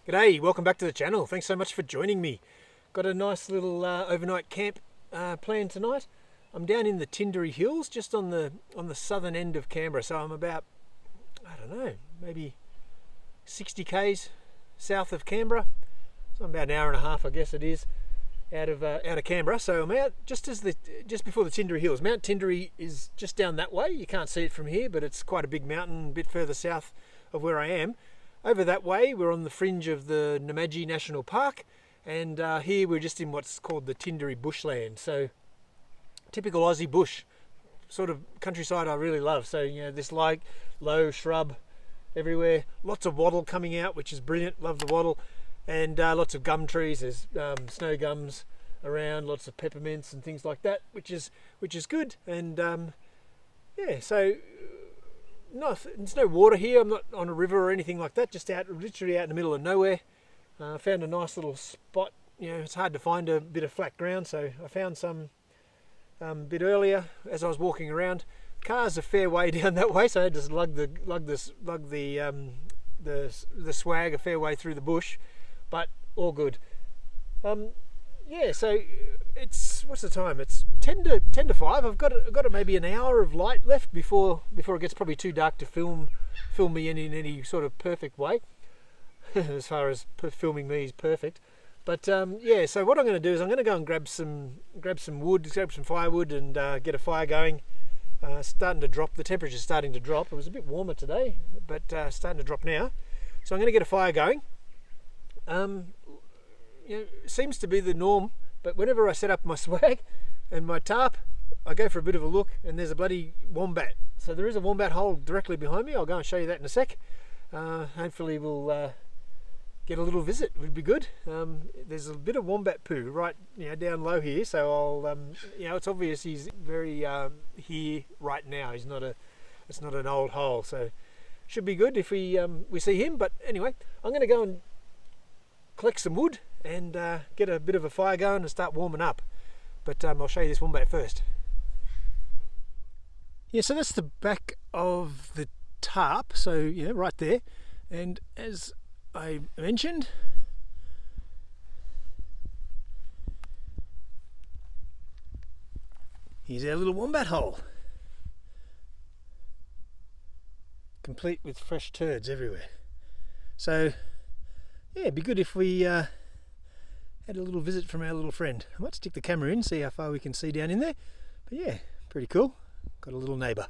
G'day, welcome back to the channel. Thanks so much for joining me. Got a nice little overnight camp planned tonight. I'm down in the Tinderry Hills, just on the southern end of Canberra. So I'm about, I don't know, maybe 60 k's south of Canberra. So I'm about an hour and a half, I guess it is, out of Canberra. So I'm out just before the Tinderry Hills. Mount Tinderry is just down that way. You can't see it from here, but it's quite a big mountain, a bit further south of where I am. Over that way, we're on the fringe of the Namadgi National Park, and here we're just in what's called the Tinderry bushland. So typical Aussie bush sort of countryside I really love. So, you know, this like low shrub everywhere, lots of wattle coming out, which is brilliant. Love the wattle, and lots of gum trees. There's snow gums around, lots of peppermints and things like that, which is good. And yeah, so there's no water here. I'm not on a river or anything like that. Just literally out in the middle of nowhere. Found a nice little spot. You know, it's hard to find a bit of flat ground, so I found some a bit earlier as I was walking around. Car's a fair way down that way, so I just lug the swag a fair way through the bush, but all good. Yeah, so what's the time? It's 10 to 5. I've got maybe an hour of light left before it gets probably too dark to film me in any sort of perfect way. As far as filming me is perfect. But yeah, so what I'm going to do is I'm going to go and grab some wood, grab some firewood, and get a fire going. Starting to drop. The temperature's starting to drop. It was a bit warmer today, but starting to drop now. So I'm going to get a fire going. You know, it seems to be the norm, but whenever I set up my swag and my tarp, I go for a bit of a look, and there's a bloody wombat. So there is a wombat hole directly behind me. I'll go and show you that in a sec. Hopefully we'll get a little visit. It would be good. There's a bit of wombat poo right, down low here, so I'll it's obvious he's very here right now. It's not an old hole, so should be good if we see him. But anyway, I'm going to go and collect some wood and get a bit of a fire going and start warming up. But I'll show you this wombat first. Yeah, so that's the back of the tarp, so yeah, right there. And as I mentioned, here's our little wombat hole, complete with fresh turds everywhere. So yeah, it'd be good if we had a little visit from our little friend. I might stick the camera in, see how far we can see down in there. But yeah, pretty cool. Got a little neighbour.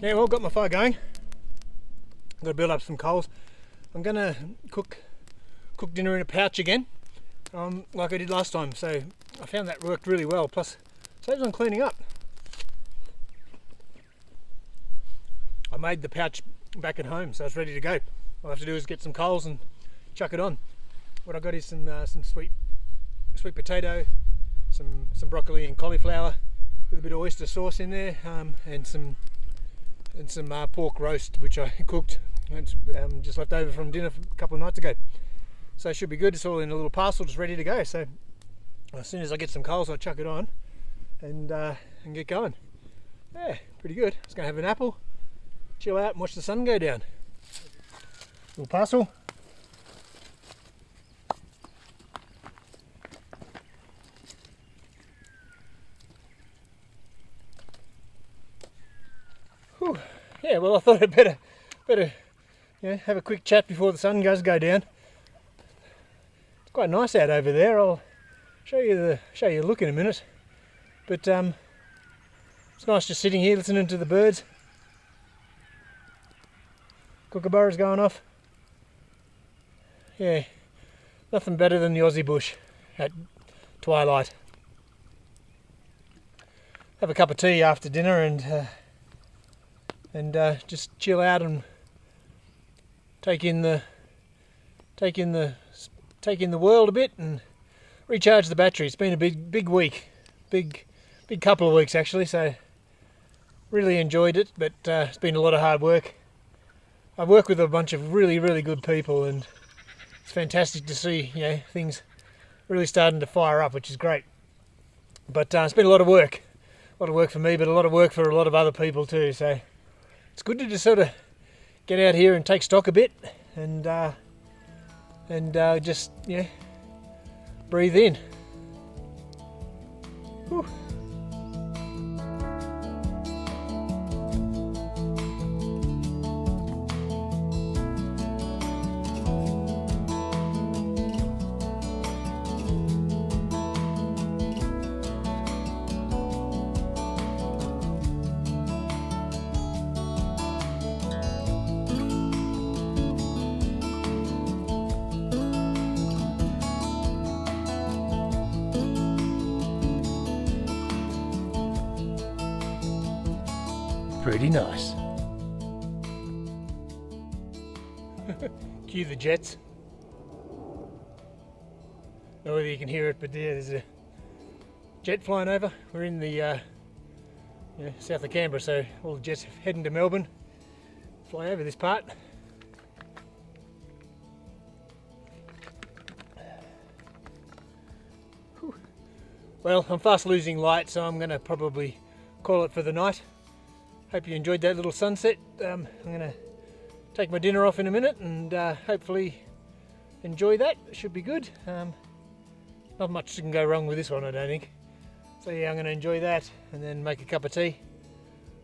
Yeah, well, got my fire going. I've got to build up some coals. I'm going to cook dinner in a pouch again, like I did last time. So I found that worked really well. Plus, saves on cleaning up. I made the pouch back at home, so it's ready to go. All I have to do is get some coals and chuck it on. What I got is some sweet potato, some broccoli and cauliflower with a bit of oyster sauce in there, and some pork roast, which I cooked and just left over from dinner a couple of nights ago. So it should be good. It's all in a little parcel, just ready to go. So as soon as I get some coals, I'll chuck it on and get going. Yeah, pretty good. I was going to have an apple, chill out and watch the sun go down. Little parcel. well, I thought I'd better have a quick chat before the sun does go down. It's quite nice out over there. I'll show you the look in a minute. But it's nice just sitting here listening to the birds. Kookaburra's going off. Yeah, nothing better than the Aussie bush at twilight. Have a cup of tea after dinner and just chill out and take in the world a bit and recharge the battery. It's been a big week, big couple of weeks actually. So really enjoyed it, but it's been a lot of hard work. I've worked with a bunch of really good people, and it's fantastic to see things really starting to fire up, which is great. But it's been a lot of work for me, but a lot of work for a lot of other people too. So it's good to just sort of get out here and take stock a bit, and just breathe in. Whew. Pretty nice. Cue the jets. I don't know whether you can hear it, but there's a jet flying over. We're in the south of Canberra, so all the jets heading to Melbourne fly over this part. Whew. Well, I'm fast losing light, so I'm going to probably call it for the night. Hope you enjoyed that little sunset. I'm going to take my dinner off in a minute and hopefully enjoy that. It should be good. Not much can go wrong with this one, I don't think. So yeah, I'm going to enjoy that and then make a cup of tea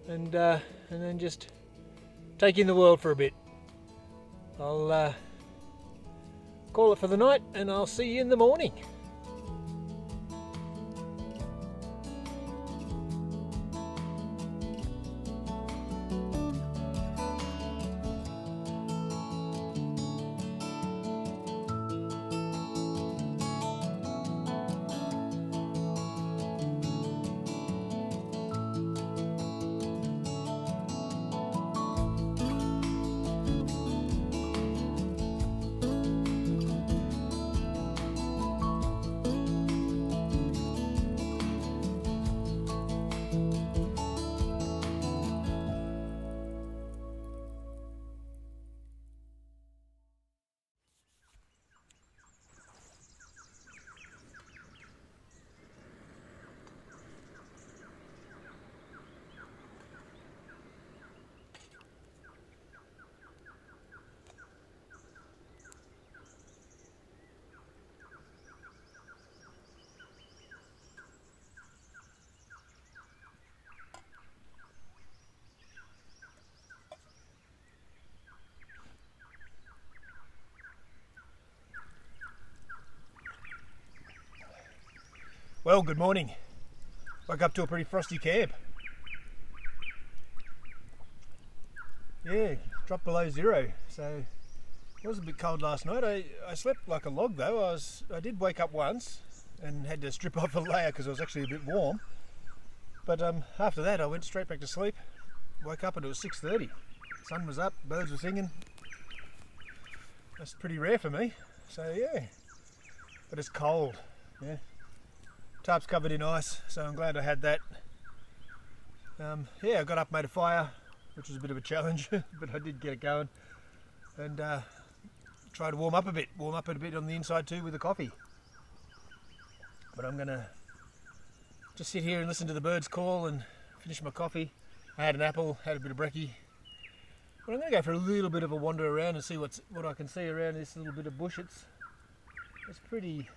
and then just take in the world for a bit. I'll call it for the night, and I'll see you in the morning. Well, good morning. Woke up to a pretty frosty camp. Yeah, dropped below zero, so it was a bit cold last night. I slept like a log though. I did wake up once and had to strip off a layer because it was actually a bit warm. But after that I went straight back to sleep. Woke up and it was 6:30. Sun was up, birds were singing. That's pretty rare for me. So yeah, but it's cold. Yeah. Tarp's covered in ice, so I'm glad I had that. Yeah, I got up, made a fire, which was a bit of a challenge, but I did get it going. And try to warm up a bit on the inside too with the coffee. But I'm gonna just sit here and listen to the birds call and finish my coffee. I had an apple, had a bit of brekkie. But I'm gonna go for a little bit of a wander around and see what I can see around this little bit of bush. It's pretty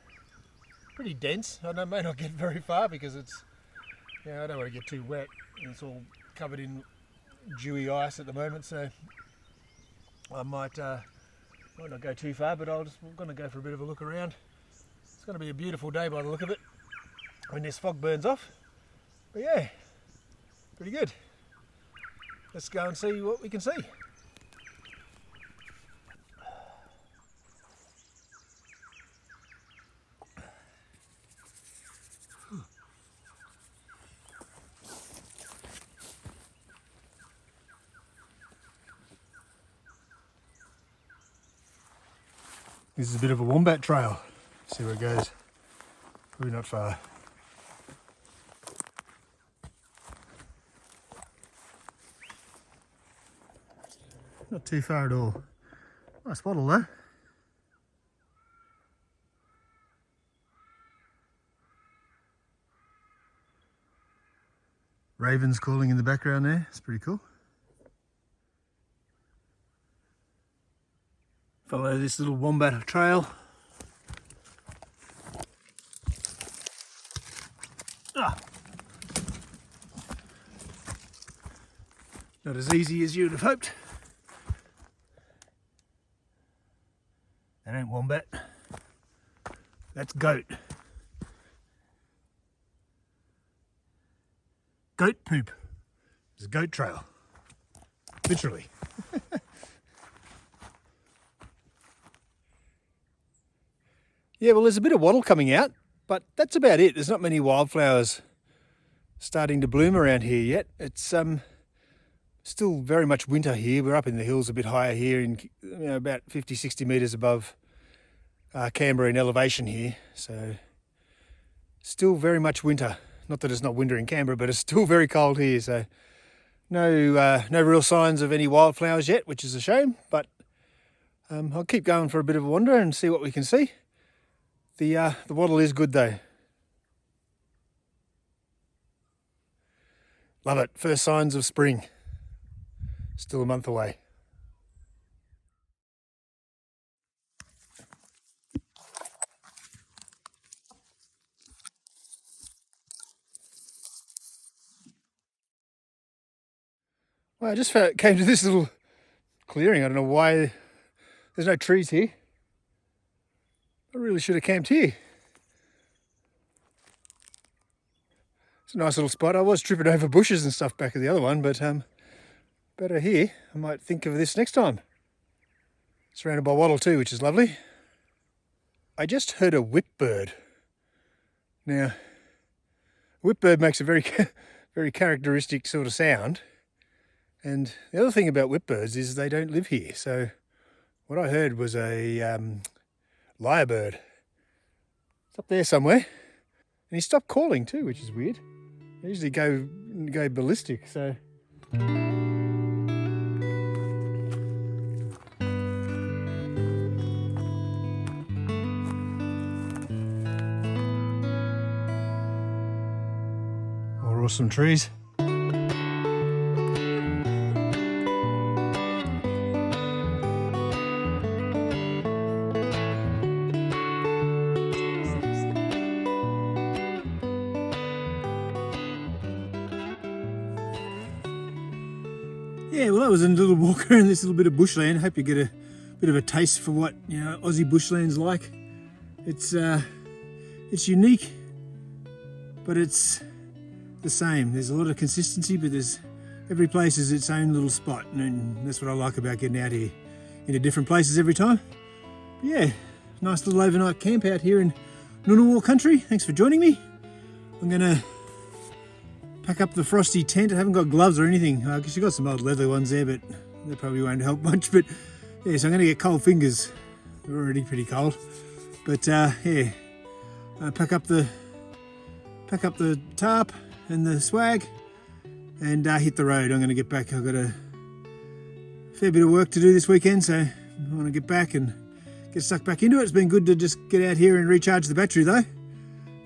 dense. I may not get very far because it's, I don't want to get too wet. And it's all covered in dewy ice at the moment, so I might not go too far, but I'm going to go for a bit of a look around. It's going to be a beautiful day by the look of it when this fog burns off. But yeah, pretty good. Let's go and see what we can see. This is a bit of a wombat trail. See where it goes. Probably not far. Not too far at all. Nice bottle though. Ravens calling in the background there. It's pretty cool. Follow this little wombat trail. Ah. Not as easy as you'd have hoped. That ain't wombat. That's goat. Goat poop. It's a goat trail. Literally. Yeah, well, there's a bit of wattle coming out, but that's about it. There's not many wildflowers starting to bloom around here yet. It's still very much winter here. We're up in the hills a bit higher here, about 50, 60 metres above Canberra in elevation here. So still very much winter. Not that it's not winter in Canberra, but it's still very cold here. So no real signs of any wildflowers yet, which is a shame. But I'll keep going for a bit of a wander and see what we can see. The wattle is good though. Love it. First signs of spring. Still a month away. Well, I just came to this little clearing. I don't know why there's no trees here. I really should have camped here. It's a nice little spot. I was tripping over bushes and stuff back at the other one, but better here. I might think of this next time. Surrounded by wattle too, which is lovely. I just heard a whipbird. Now, a whipbird makes a very, very characteristic sort of sound. And the other thing about whipbirds is they don't live here. So what I heard was a lyrebird. It's up there somewhere. And he stopped calling too, which is weird. They usually go ballistic, so. More awesome trees. Yeah, well, that was a little walk around this little bit of bushland. Hope you get a bit of a taste for what Aussie bushland's like. It's unique, but it's the same. There's a lot of consistency, but every place is its own little spot, and that's what I like about getting out here into different places every time. But yeah, nice little overnight camp out here in Ngunnawal country. Thanks for joining me. I'm gonna pack up the Frosty tent. I haven't got gloves or anything. I guess you've got some old leather ones there, but they probably won't help much. But yeah, so I'm going to get cold fingers. They're already pretty cold. But yeah, pack up the tarp and the swag and hit the road. I'm going to get back. I've got a fair bit of work to do this weekend, so I want to get back and get stuck back into it. It's been good to just get out here and recharge the battery though,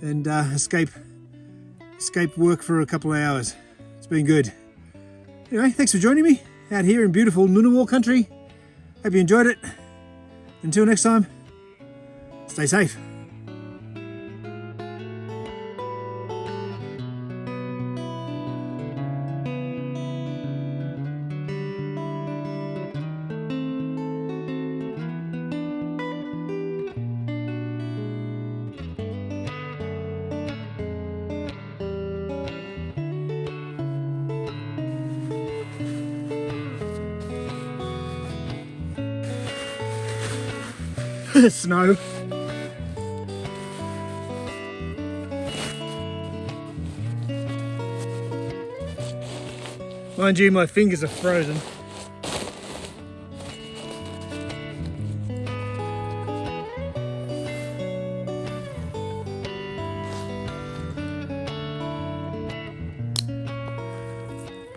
and escape work for a couple of hours. It's been good. Anyway, thanks for joining me out here in beautiful Ngunnawal country. Hope you enjoyed it. Until next time, stay safe. Snow. Mind you, my fingers are frozen.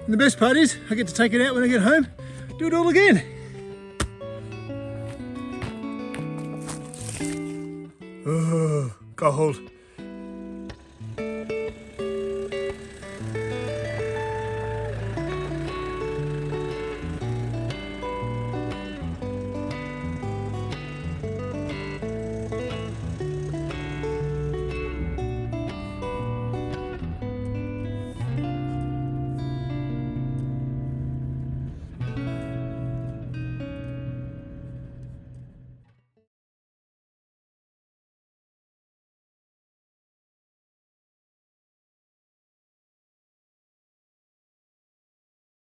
And the best part is, I get to take it out when I get home, do it all again. Oh, cold.